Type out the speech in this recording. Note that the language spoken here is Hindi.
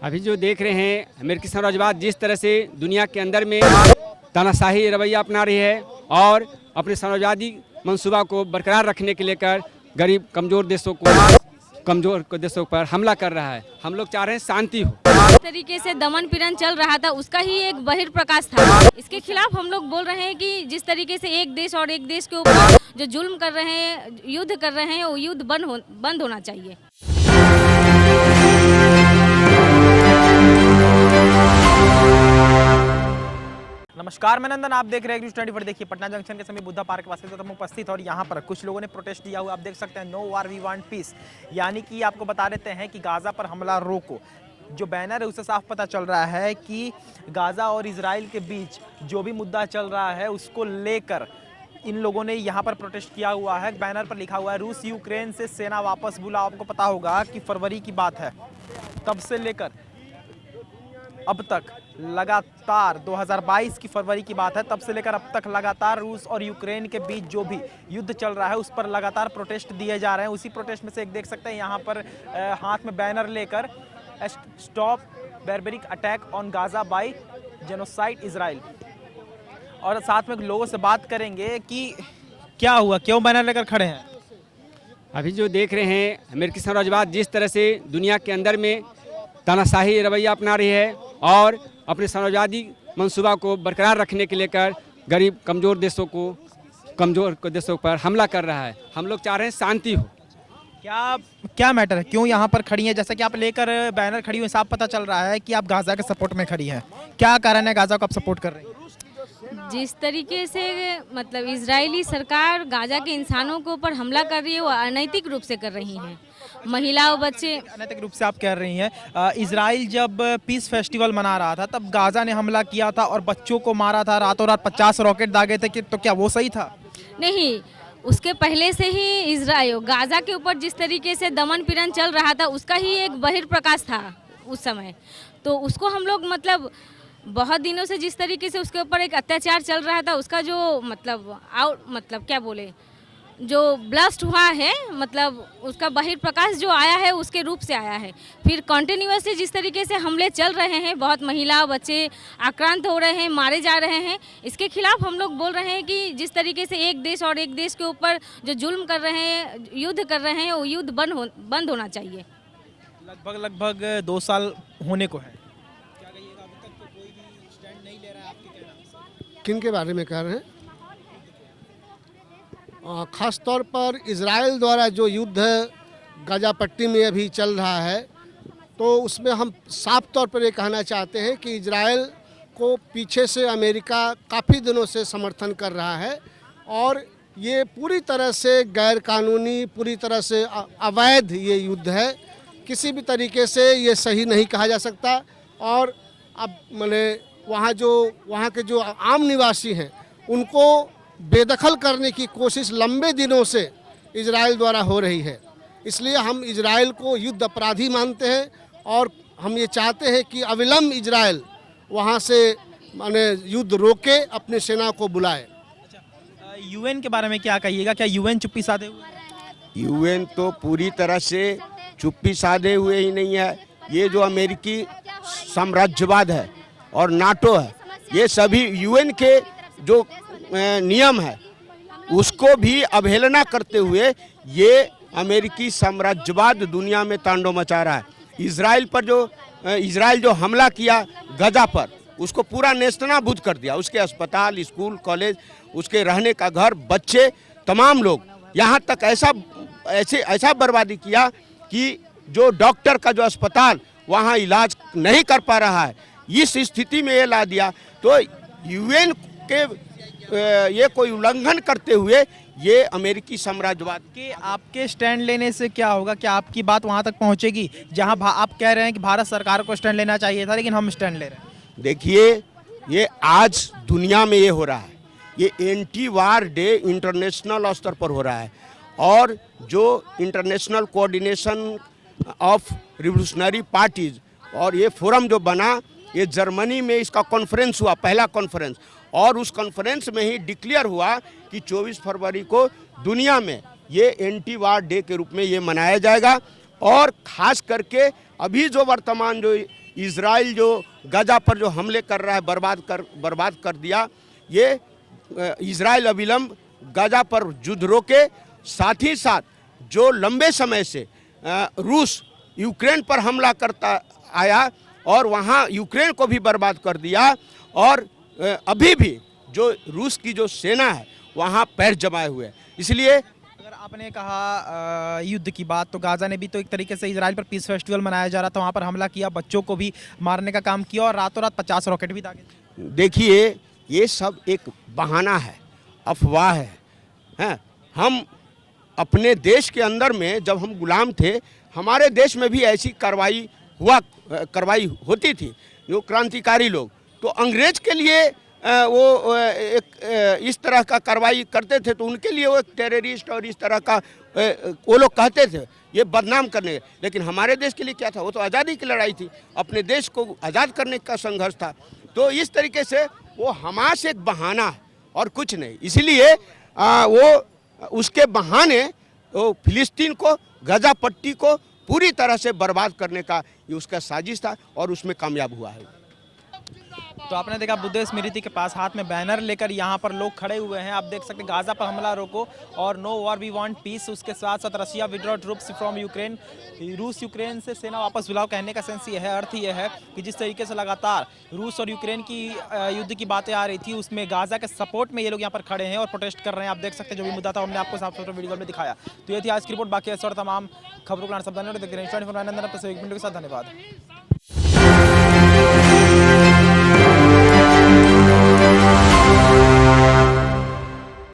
अभी जो देख रहे हैं अमेरिकी साम्राज्यवाद जिस तरह से दुनिया के अंदर में तानाशाही रवैया अपना रही है और अपने साम्राज्यवादी मंसूबा को बरकरार रखने के लेकर गरीब कमज़ोर देशों पर हमला कर रहा है। हम लोग चाह रहे हैं शांति हो। जिस तरीके से दमन पीड़न चल रहा था उसका ही एक बहिर्प्रकाश था। इसके खिलाफ हम लोग बोल रहे हैं कि जिस तरीके से एक देश और एक देश के ऊपर जो जुल्म कर रहे हैं, युद्ध कर रहे हैं, वो युद्ध बंद होना चाहिए। नमस्कार, मैं नंदन, आप देख रहे हैं न्यूज़ 24। देखिए, पटना जंक्शन के समीप बुद्धा पार्क वासी हम उपस्थित और यहाँ पर कुछ लोगों ने प्रोटेस्ट दिया हुआ। आप देख सकते हैं no war we want peace, यानी कि आपको बता देते हैं कि गाज़ा पर हमला रोको। जो बैनर है उससे साफ पता चल रहा है कि गाज़ा और इजराइल के बीच जो भी मुद्दा चल रहा है उसको लेकर इन लोगों ने यहाँ पर प्रोटेस्ट किया हुआ है। बैनर पर लिखा हुआ है रूस यूक्रेन से सेना वापस बुलाओ। आपको पता होगा कि फरवरी की बात है, तब से लेकर अब तक लगातार 2022 की फरवरी की बात है, तब से लेकर अब तक लगातार रूस और यूक्रेन के बीच जो भी युद्ध चल रहा है उस पर लगातार प्रोटेस्ट दिए जा रहे हैं। उसी प्रोटेस्ट में से एक देख सकते हैं यहाँ पर हाथ में बैनर लेकर stop barbaric attack on Gaza by genocide Israel. और साथ में लोगों से बात करेंगे कि क्या हुआ, क्यों बैनर लेकर खड़े हैं। अभी जो देख रहे हैं अमेरिकी साम्राज्यवाद जिस तरह से दुनिया के अंदर में तानाशाही रवैया अपना रही है और अपने साम्राज्यवादी मंसूबा को बरकरार रखने के लेकर गरीब कमज़ोर देशों पर हमला कर रहा है। हम लोग चाह रहे हैं शांति हो। क्या मैटर है, क्यों यहाँ पर खड़ी है? जैसा कि आप लेकर बैनर खड़ी हुई, साफ पता चल रहा है कि आप गाज़ा के सपोर्ट में खड़ी हैं। क्या कारण है गाज़ा को आप सपोर्ट कर रही हैं? जिस तरीके से मतलब इजरायली सरकार गाजा के इंसानों के ऊपर हमला कर रही है वो अनैतिक रूप से कर रही हैं। महिला और बच्चे अनैतिक रूप से आप कह रही हैं। इजराइल जब पीस फेस्टिवल मना रहा था तब गाजा ने हमला किया था और बच्चों को मारा था, रातों रात 50 रॉकेट दागे थे कि तो क्या वो सही था? नहीं, उसके पहले से ही इजराइल गाजा के ऊपर जिस तरीके से दमन पीड़न चल रहा था उसका ही एक बहिर्प्रकाश था उस समय। तो उसको हम लोग मतलब बहुत दिनों से जिस तरीके से उसके ऊपर एक अत्याचार चल रहा था उसका जो मतलब क्या बोले, जो ब्लास्ट हुआ है, मतलब उसका बहिर्प्रकाश जो आया है उसके रूप से आया है। फिर कंटिन्यूअसली जिस तरीके से हमले चल रहे हैं, बहुत महिला बच्चे आक्रांत हो रहे हैं, मारे जा रहे हैं, इसके खिलाफ हम लोग बोल रहे हैं कि जिस तरीके से एक देश और एक देश के ऊपर जो जुल्म कर रहे हैं, युद्ध कर रहे हैं, वो युद्ध बंद होना चाहिए। लगभग 2 साल होने को है। किन के बारे में कह रहे हैं? ख़ास तौर पर इजराइल द्वारा जो युद्ध गाजा पट्टी में अभी चल रहा है, तो उसमें हम साफ तौर पर ये कहना चाहते हैं कि इजराइल को पीछे से अमेरिका काफ़ी दिनों से समर्थन कर रहा है और ये पूरी तरह से गैर कानूनी, पूरी तरह से अवैध ये युद्ध है। किसी भी तरीके से ये सही नहीं कहा जा सकता। और अब मैंने वहाँ के जो आम निवासी हैं उनको बेदखल करने की कोशिश लंबे दिनों से इजराइल द्वारा हो रही है। इसलिए हम इजराइल को युद्ध अपराधी मानते हैं और हम ये चाहते हैं कि अविलंब इजराइल वहाँ से माने युद्ध रोके, अपनी सेना को बुलाए। यूएन के बारे में क्या कहिएगा? क्या यूएन चुप्पी साधे हुए? यूएन तो पूरी तरह से चुप्पी साधे हुए ही नहीं है। ये जो अमेरिकी साम्राज्यवाद है और नाटो है, ये सभी यूएन के जो नियम है उसको भी अवहेलना करते हुए ये अमेरिकी साम्राज्यवाद दुनिया में तांडव मचा रहा है। इजराइल जो हमला किया गाजा पर, उसको पूरा नेस्तनाबूद कर दिया। उसके अस्पताल, स्कूल, कॉलेज, उसके रहने का घर, बच्चे, तमाम लोग, यहाँ तक ऐसा बर्बादी किया कि जो डॉक्टर का जो अस्पताल वहाँ इलाज नहीं कर पा रहा है। इस स्थिति में ये ला दिया। तो यूएन के ये कोई उल्लंघन करते हुए ये अमेरिकी साम्राज्यवाद के आपके स्टैंड लेने से क्या होगा? क्या आपकी बात वहां तक पहुंचेगी जहां आप कह रहे हैं कि भारत सरकार को स्टैंड लेना चाहिए था लेकिन हम स्टैंड ले रहे हैं? देखिए, ये आज दुनिया में ये हो रहा है, ये एंटी वार डे इंटरनेशनल स्तर पर हो रहा है और जो international coordination of revolutionary parties और ये फोरम जो बना, ये जर्मनी में इसका कॉन्फ्रेंस हुआ, पहला कॉन्फ्रेंस, और उस कॉन्फ्रेंस में ही डिक्लेयर हुआ कि 24 फरवरी को दुनिया में ये एंटी वार डे के रूप में ये मनाया जाएगा। और ख़ास करके अभी जो वर्तमान जो इजराइल जो गाजा पर जो हमले कर रहा है, बर्बाद कर दिया। ये इजराइल अविलंब गाजा पर युद्ध रोके, साथ ही साथ जो लंबे समय से रूस यूक्रेन पर हमला करता आया और वहाँ यूक्रेन को भी बर्बाद कर दिया, और अभी भी जो रूस की जो सेना है वहाँ पैर जमाए हुए है। इसलिए अगर आपने कहा युद्ध की बात, तो गाजा ने भी तो एक तरीके से इजराइल पर पीस फेस्टिवल मनाया जा रहा था, वहाँ पर हमला किया, बच्चों को भी मारने का काम किया और रातों रात 50 रॉकेट भी दागे। देखिए, ये सब एक बहाना है, अफवाह है। हम अपने देश के अंदर में जब हम गुलाम थे, हमारे देश में भी ऐसी कार्रवाई होती थी। जो क्रांतिकारी लोग तो अंग्रेज के लिए वो एक इस तरह का कार्रवाई करते थे, तो उनके लिए वो एक टेररिस्ट और इस तरह का वो लोग कहते थे, ये बदनाम करने। लेकिन हमारे देश के लिए क्या था? वो तो आज़ादी की लड़ाई थी, अपने देश को आज़ाद करने का संघर्ष था। तो इस तरीके से वो हमास एक बहाना है और कुछ नहीं। इसलिए वो उसके बहाने वो फिलिस्तीन को, गाजा पट्टी को पूरी तरह से बर्बाद करने का ये उसका साजिश था और उसमें कामयाब हुआ है। तो आपने देखा बुद्ध स्मृति के पास हाथ में बैनर लेकर यहाँ पर लोग खड़े हुए हैं। आप देख सकते हैं गाजा पर हमला रोको और no war we want peace. उसके साथ साथ Russia withdraw troops from Ukraine, रूस यूक्रेन से सेना वापस बुलाओ। कहने का सेंस ये है, अर्थ ये है कि जिस तरीके से लगातार रूस और यूक्रेन की युद्ध की बातें आ रही थी, उसमें गाजा के सपोर्ट में ये लोग यहाँ पर खड़े हैं और प्रोटेस्ट कर रहे हैं। आप देख सकते हैं जो भी मुद्दा था हमने आपको साफ साफ वीडियो में दिखाया। तो ये थी आज की रिपोर्ट। बाकी ऐसे और तमाम खबरों को सावधानी देखते रहिए। के साथ धन्यवाद।